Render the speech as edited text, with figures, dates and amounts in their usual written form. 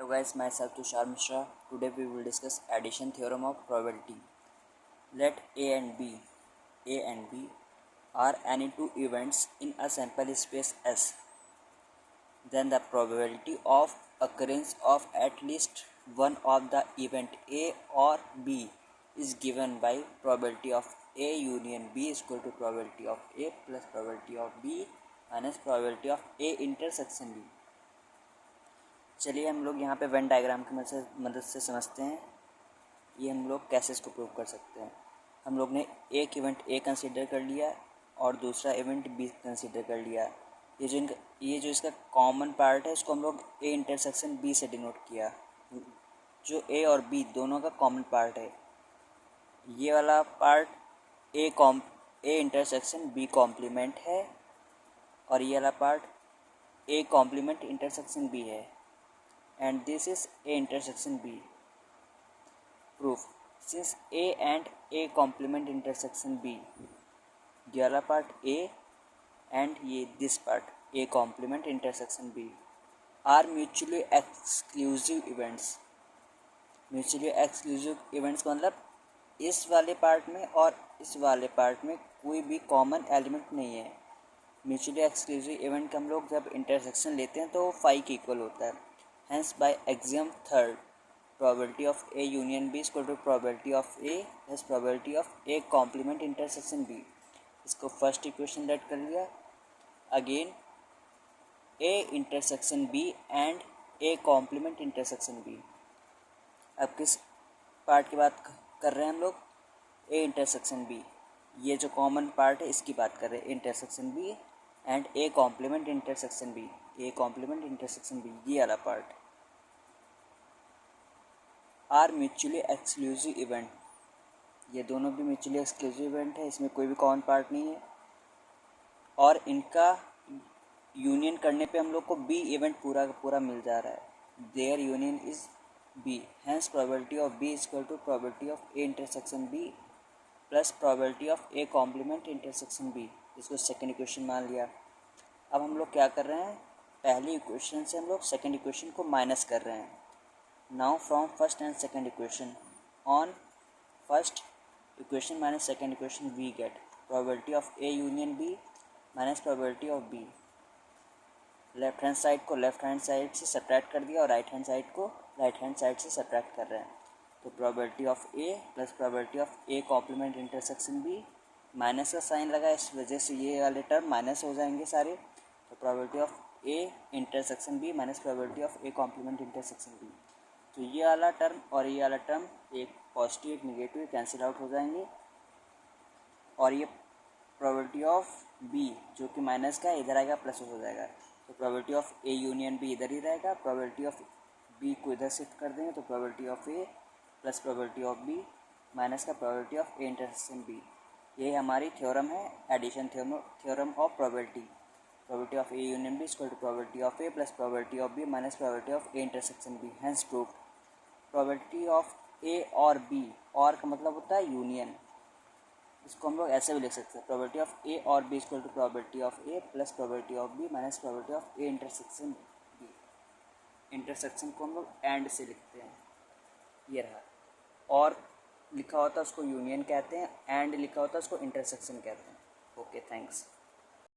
Hello guys, myself Tushar Mishra. Today we will discuss addition theorem of probability. Let A and B are any two events in a sample space S. Then the probability of occurrence of at least one of the event A or B is given by probability of A union B is equal to probability of A plus probability of B minus probability of A intersection B. चलिए हम लोग यहाँ पे Venn diagram की मदद से समझते हैं ये हम लोग कैसे इसको प्रूव कर सकते हैं। हम लोग ने एक इवेंट ए कंसीडर कर लिया और दूसरा इवेंट बी कंसीडर कर लिया। ये जो इसका कॉमन पार्ट है इसको हम लोग ए इंटरसेक्शन बी से डिनोट किया। जो ए और बी दोनों का कॉमन पार्ट है ये वाला part A intersection B complement है और ये वाला part A complement intersection B है। And this is A intersection B. Proof: since A and A complement intersection B, ये वाला part A and ये this part A complement intersection B are mutually exclusive events. Mutually exclusive events का मतलब इस वाले part में और इस वाले पार्ट में कोई भी कॉमन एलिमेंट नहीं है। म्यूचुअली एक्सक्लूसिव इवेंट का हम लोग जब इंटरसेक्शन लेते हैं तो फाई के इक्वल होता है। Hence by axiom third, probability of A union B is equal to probability of A plus probability of A complement intersection B. इसको फर्स्ट इक्वेशन लेट कर लिया। Again A intersection B and A complement intersection B. अब किस part की बात कर रहे हैं हम लोग? A intersection B. ये जो कॉमन पार्ट है इसकी बात कर रहे हैं intersection B and A complement intersection B. A complement intersection B ये वाला part are mutually exclusive event. ये दोनों भी म्यूचुअली एक्सक्लूसिव इवेंट है, इसमें कोई भी कॉमन पार्ट नहीं है और इनका यूनियन करने पे हम लोग को बी इवेंट पूरा का पूरा मिल जा रहा है। Their union is B, hence probability of B is equal to probability of A intersection B plus probability of A complement intersection B. इसको सेकेंड इक्वेशन मान लिया। अब हम लोग क्या कर रहे हैं, पहली इक्वेशन से हम लोग सेकेंड इक्वेशन को माइनस कर रहे हैं। Now from first and second equation, on first equation minus second equation we get probability of A union B minus probability of B. Left hand side को लेफ्ट हैंड साइड से subtract कर दिया और right hand side को right hand side से subtract कर रहे हैं। तो probability of A plus probability of A complement intersection B, minus का साइन लगा इस वजह से ये वाले टर्म माइनस हो जाएंगे सारे। तो probability of A intersection B minus probability of A complement intersection B। तो ये वाला टर्म और ये वाला टर्म एक पॉजिटिव एक निगेटिव कैंसिल आउट हो जाएंगे और ये प्रोबेबिलिटी ऑफ बी जो कि माइनस का इधर आएगा प्लस हो जाएगा। तो probability of A union B इधर ही रहेगा, प्रोबेबिलिटी ऑफ बी को इधर शिफ्ट कर देंगे तो probability of A plus probability of B minus का probability of A intersection B. यही हमारी थ्योरम है, addition theorem of probability. Probability of A union B is equal to probability of A plus probability of B minus probability of A intersection B. Hence proved. Probability of A और B, और का मतलब होता है union. इसको हम लोग ऐसे भी लिख सकते हैं, probability of A और B is equal to probability of A plus probability of B minus probability of A intersection B. Intersection को हम लोग एंड से लिखते हैं, ये रहा। और लिखा होता है उसको यूनियन कहते हैं, एंड लिखा होता है उसको इंटरसेक्शन कहते हैं। Okay, thanks.